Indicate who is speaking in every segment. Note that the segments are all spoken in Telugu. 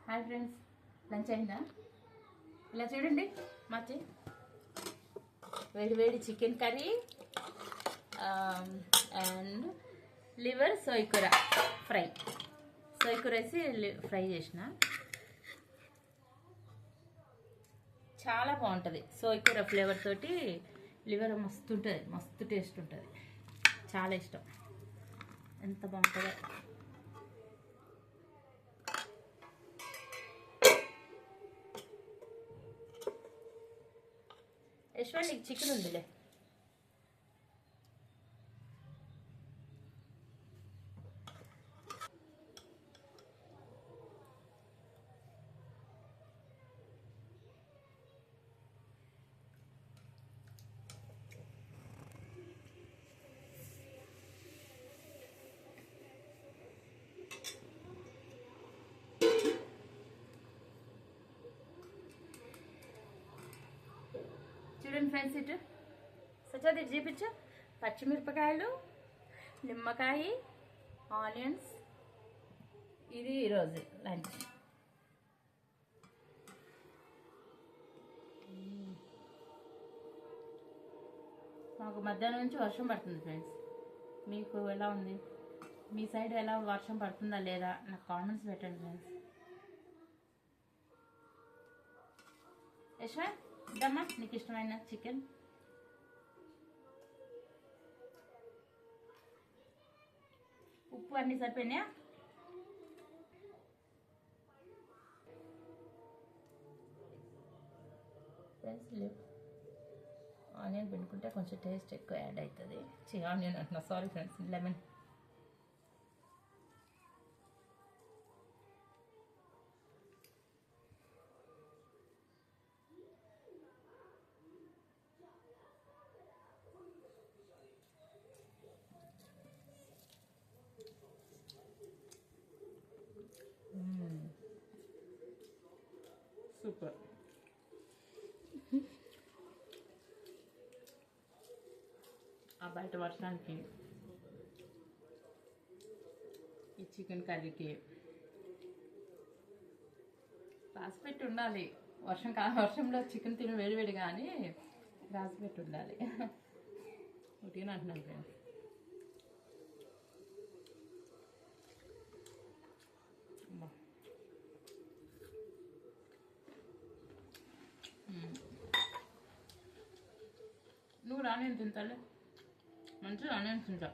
Speaker 1: హాయ్ ఫ్రెండ్స్, లంచ్ అయిందా? ఇలా చూడండి, మాచి వేడి వేడి చికెన్ కర్రీ అండ్ లివర్ సోయకూర ఫ్రై. సోయకూర వేసి ఫ్రై చేసిన, చాలా బాగుంటుంది. సోయకూర ఫ్లేవర్ తోటి లివర్ మస్తు ఉంటుంది, మస్తు టేస్ట్ ఉంటుంది. చాలా ఇష్టం, ఎంత బాగుంటుందో. యశ్వంత్, నీకు చికెన్ ఉందిలే. చూడండి ఫ్రెండ్స్, ఇటు సచాది చూపించు. పచ్చిమిరపకాయలు, నిమ్మకాయ, ఆనియన్స్. ఇది ఈరోజు లంచ్. మాకు మధ్యాహ్నం నుంచి వర్షం పడుతుంది ఫ్రెండ్స్. మీకు ఎలా ఉంది? మీ సైడ్ ఎలా వర్షం పడుతుందా లేదా నాకు కామెంట్స్ పెట్టండి ఫ్రెండ్స్. యశ్వంత్, ఇద్దమ్మా నీకు ఇష్టమైన చికెన్. ఉప్పు అన్నీ సరిపోయినాయా? ఫ్రెండ్స్, ఆనియన్ పిండుకుంటే కొంచెం టేస్ట్ ఎక్కువ యాడ్ అవుతుంది. ఆనియన్ అంటున్నా, సారీ ఫ్రెండ్స్, లెమన్. సూపర్. ఆ బయట వర్షానికి ఈ చికెన్ కర్రీకి రాసి పెట్టి ఉండాలి. వర్షంలో చికెన్ తిని వేడివేడి కానీ రాసి పెట్టి ఉండాలి. ఒకటిగా అంటున్నాను ఫ్రెండ్స్. నువ్వు ఆనియన్ తింటాలే, మంచిగా ఆనియన్ తింటా.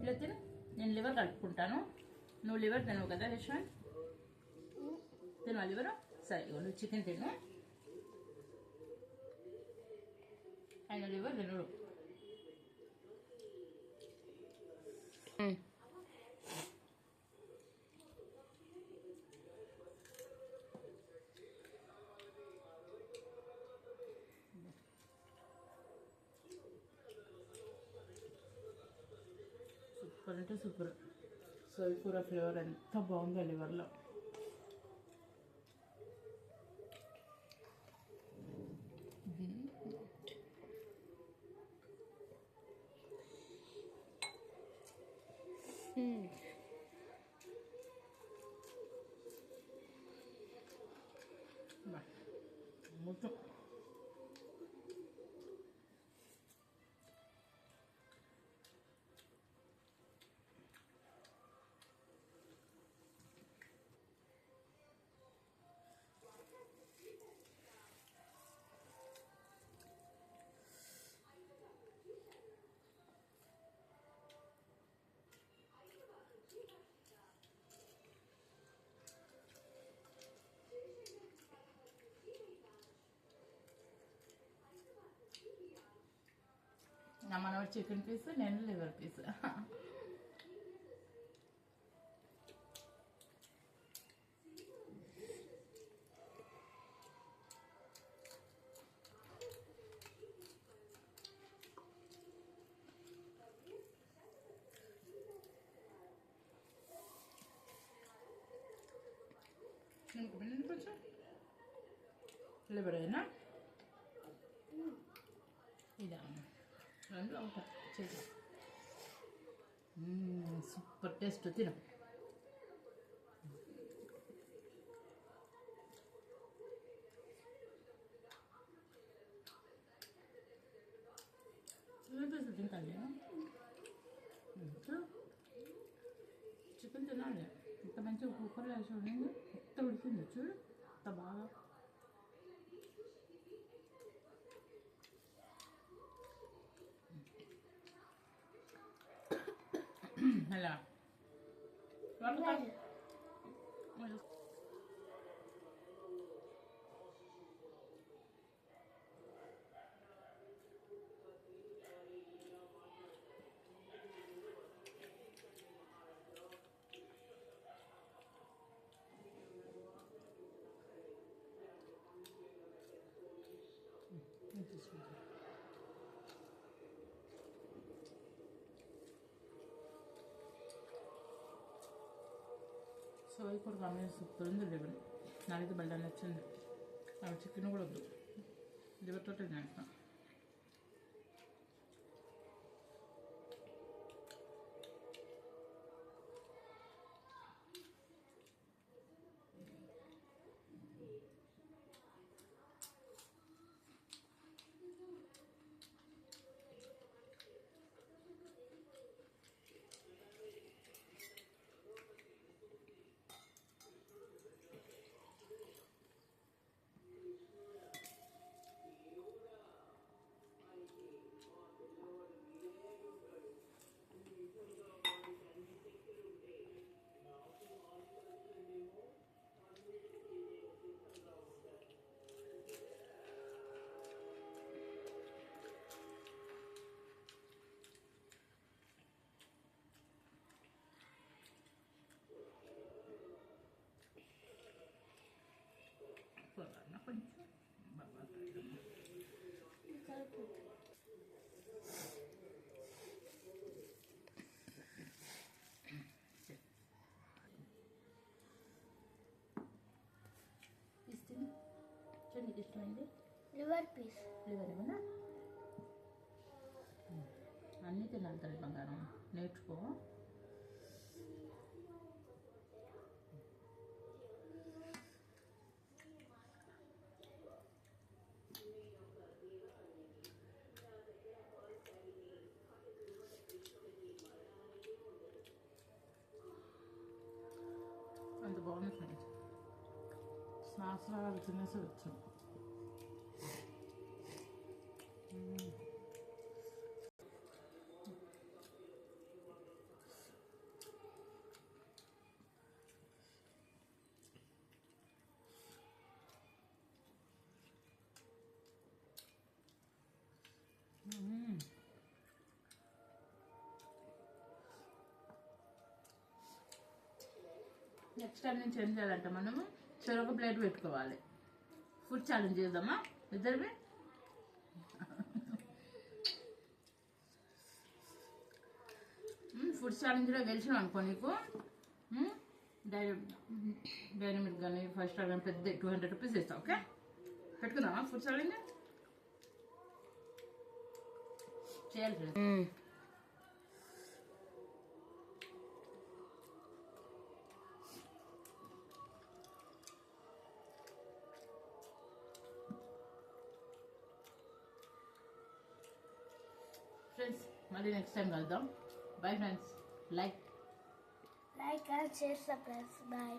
Speaker 1: ఇలా తిను. నేను లివర్ కలుపుకుంటాను. నువ్వు లివర్ తినవు కదా యశ్వంత్? తిను లివర్. సరే, నువ్వు చికెన్ తిను, ఆయన లివర్ తినడు. సూపర్ అంటే సూపర్. సోయకూర ఫ్లేవర్ ఎంత బాగుందో లివర్లో. మొత్తం నా మనవాడు చికెన్ పీస్, నేను లివర్ పీస్. లివర్ అయినా ఇదా రెండు ఒకటి చేద్దాం. సూపర్ టేస్ట్ తిన. తింటాను చికెన్ తినాలి. ఇంత మంచిగా కుక్కర్లో వేసి ఉండింది, ఎంత ఉడికింది చూడు, అంత బాగా. అలా సో ఇప్పుడు కామెంట్ సూపర్ ఉంది లివర్. నాకైతే బయట నచ్చింది. అవి చికెన్ కూడా వద్దు, లివర్ తోటే తింటాను. Kurang కొంచెం బాగా ఇస్తుంది. చూడండి ఇష్టమైంది
Speaker 2: లివర్ పీస్.
Speaker 1: లివర్ ఏమన్నా అన్నీ తినాలి తల్లి బంగారం, నేర్చుకో. అంత బాగుంది ఫ్రెండ్స్. సంవత్సరాలు తినేసి వచ్చాం. నెక్స్ట్ టైం నుంచి ఏం చేయాలంటే మనము చెరొక ప్లేట్ పెట్టుకోవాలి. ఫుడ్ ఛాలెంజ్ చేద్దామా ఇద్దరివి? ఫుడ్ ఛాలెంజ్లో గెలిచినాం అనుకో నీకు డైనమిక్ కానీ 5 స్టార్ కానీ పెద్ద 200 రూపీస్ ఇస్తాం. ఓకే, పెట్టుకుందామా ఫుడ్ ఛాలెంజ్? చేయాలి ఫ్రెండ్స్. మళ్ళీ నెక్స్ట్ టైం కలుద్దాం. Bye friends. Like
Speaker 2: and share, subscribe. Bye.